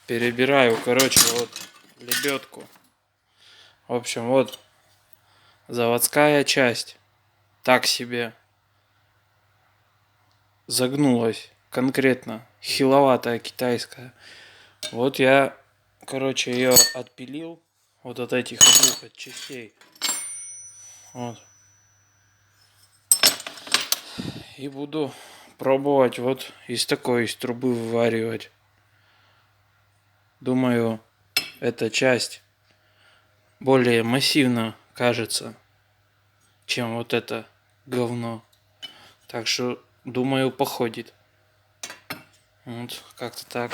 перебираю, короче, вот лебедку. В общем, вот заводская часть. Так себе. Загнулась. Конкретно. Хиловатая китайская. Вот я, короче, ее отпилил. Вот от этих двух частей. Вот. И буду пробовать вот из такой, из трубы вываривать. Думаю, эта часть более массивно кажется, чем вот это говно. Так что, думаю, походит. Вот, как-то так.